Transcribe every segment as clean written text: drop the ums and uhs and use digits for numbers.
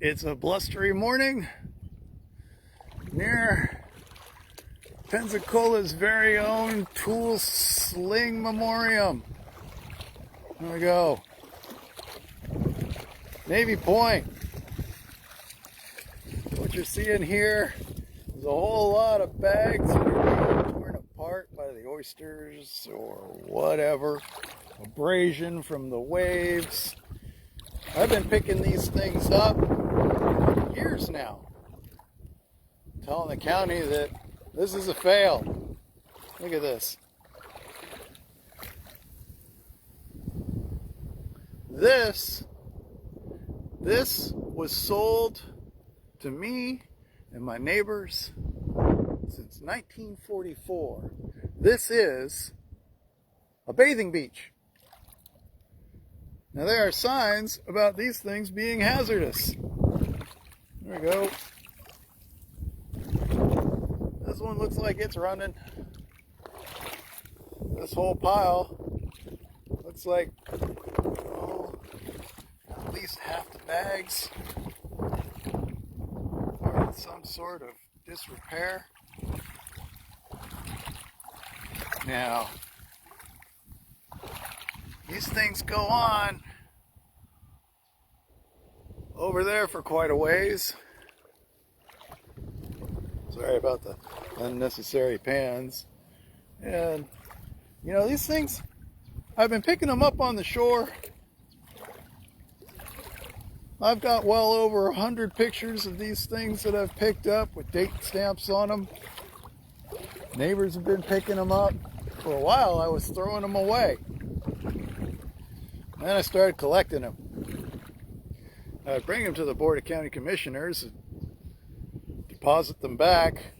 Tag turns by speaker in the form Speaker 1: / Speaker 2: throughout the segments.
Speaker 1: It's a blustery morning near Pensacola's very own Tool Sling Memoriam. There we go. Navy Point. What you're seeing here is a whole lot of bags that are being torn apart by the oysters or whatever. Abrasion from the waves. I've been picking these things up for years now, telling the county that this is a fail. Look at this. This was sold to me and my neighbors since 1944. This is a bathing beach. Now there are signs about these things being hazardous. There we go. This one looks like it's running. This whole pile looks like at least half the bags are in some sort of disrepair. Now, these things go on over there for quite a ways. Sorry about the unnecessary pans. And, you know, these things, I've been picking them up on the shore. I've got well over 100 pictures of these things that I've picked up with date stamps on them. Neighbors have been picking them up. For a while, I was throwing them away. Then I started collecting them. I would bring them to the Board of County Commissioners, deposit them back.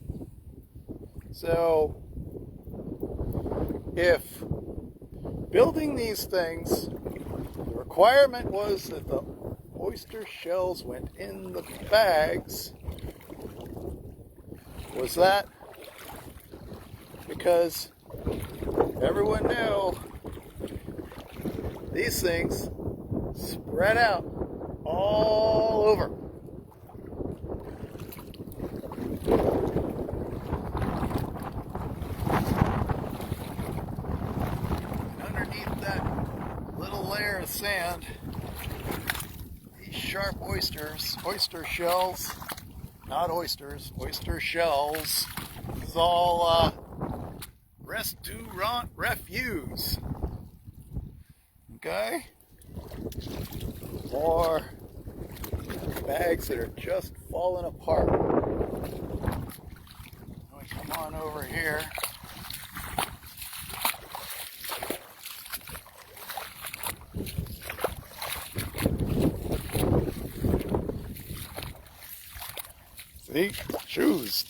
Speaker 1: So, if building these things, the requirement was that the oyster shells went in the bags, was that because everyone knew these things spread out all over. And underneath that little layer of sand, these sharp oysters, oyster shells, not oysters, oyster shells, this is all restaurant refuse. Okay? Or bags that are just falling apart. We come on over here. See? Shoes.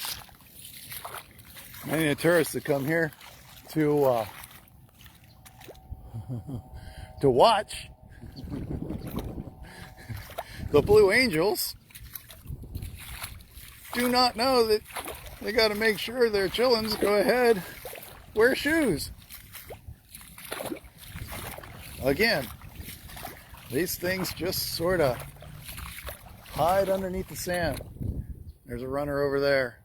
Speaker 1: Many tourists that come here to watch the Blue Angels do not know that they got to make sure their children go ahead, wear shoes. Again, these things just sort of hide underneath the sand. There's a runner over there.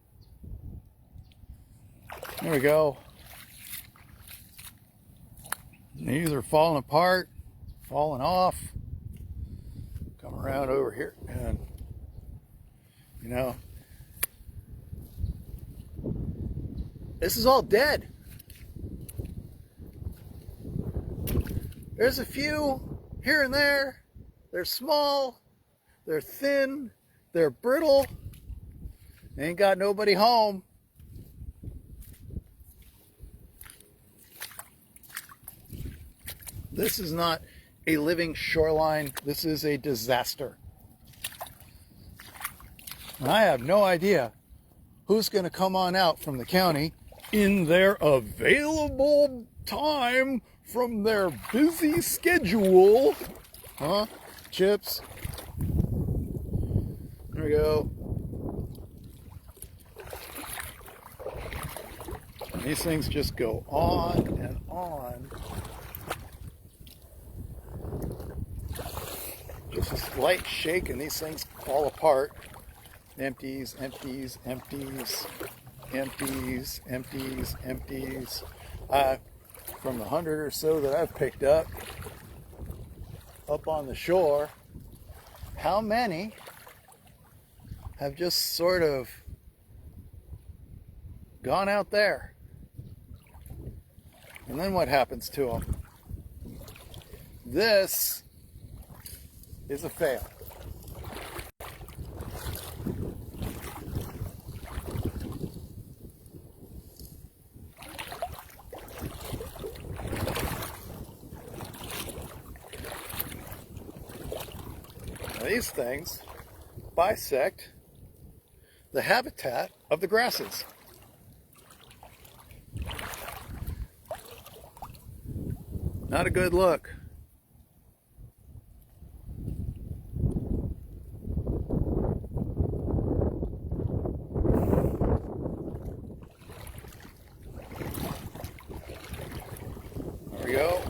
Speaker 1: There we go. These are falling apart, falling off. Come around over here and, you know, this is all dead. There's a few here and there. They're small, they're thin, they're brittle. They ain't got nobody home. This is not a living shoreline. This is a disaster. And I have no idea who's going to come on out from the county in their available time from their busy schedule. Huh? Chips. There we go. And these things just go on and on. Just light shake and these things fall apart. Empties, empties, empties, empties, empties, empties. From the 100 or so that I've picked up on the shore, how many have just sort of gone out there? And then what happens to them? This is a fail. Now, these things bisect the habitat of the grasses. Not a good look. There we go.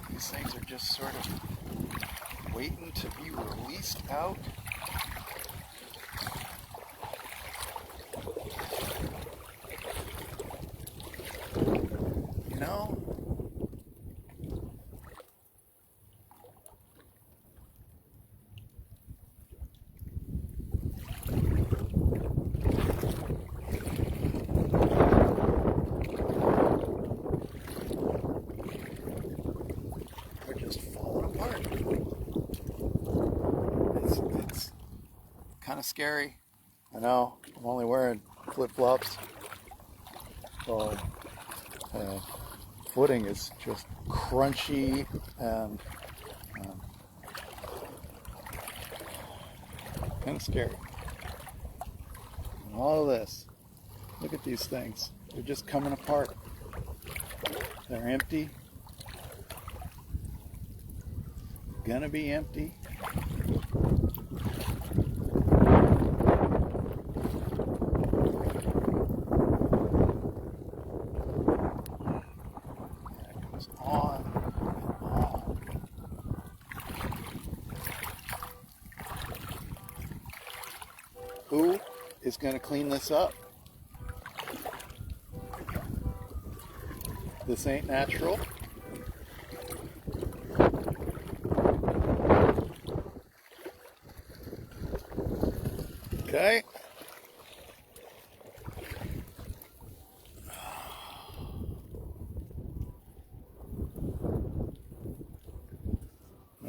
Speaker 1: These things are just sort of waiting to be released out. You know? Kind of scary. I know, I'm only wearing flip-flops. So footing is just crunchy and kind of scary. And all of this, look at these things. They're just coming apart. They're empty. Gonna be empty. On and on. Who is going to clean this up? This ain't natural. Okay.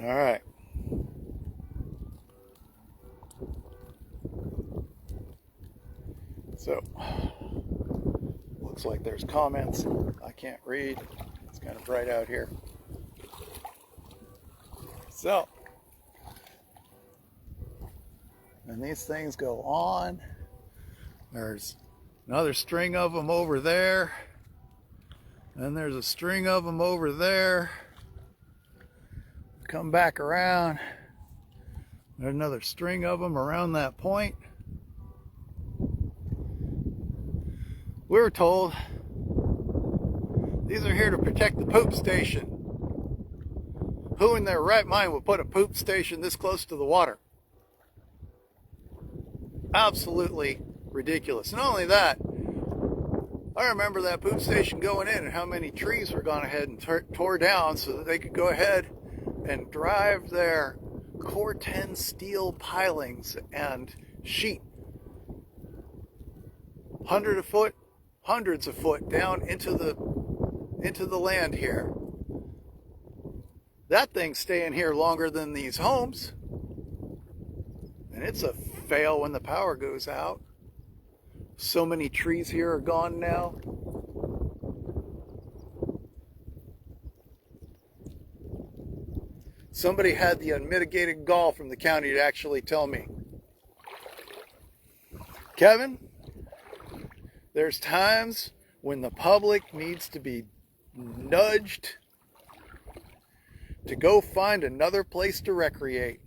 Speaker 1: All right. So, looks like there's comments. I can't read. It's kind of bright out here. So, and these things go on. There's another string of them over there. And there's a string of them over there. Come back around. There's another string of them around that point. We were told these are here to protect the poop station. Who in their right mind would put a poop station this close to the water? Absolutely ridiculous. Not only that, I remember that poop station going in and how many trees were gone ahead and tore down so that they could go ahead and drive their Core 10 steel pilings and sheet hundreds of foot down into the land here. That thing's staying here longer than these homes, and it's a fail when the power goes out. So many trees here are gone now. Somebody had the unmitigated gall from the county to actually tell me, Kevin, there's times when the public needs to be nudged to go find another place to recreate.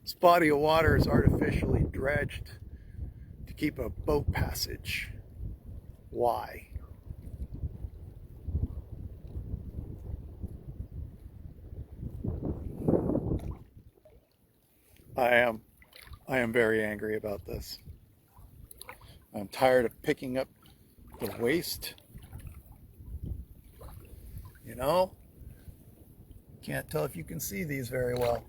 Speaker 1: This body of water is artificially dredged to keep a boat passage. Why? I am very angry about this. I'm tired of picking up the waste. You know, can't tell if you can see these very well.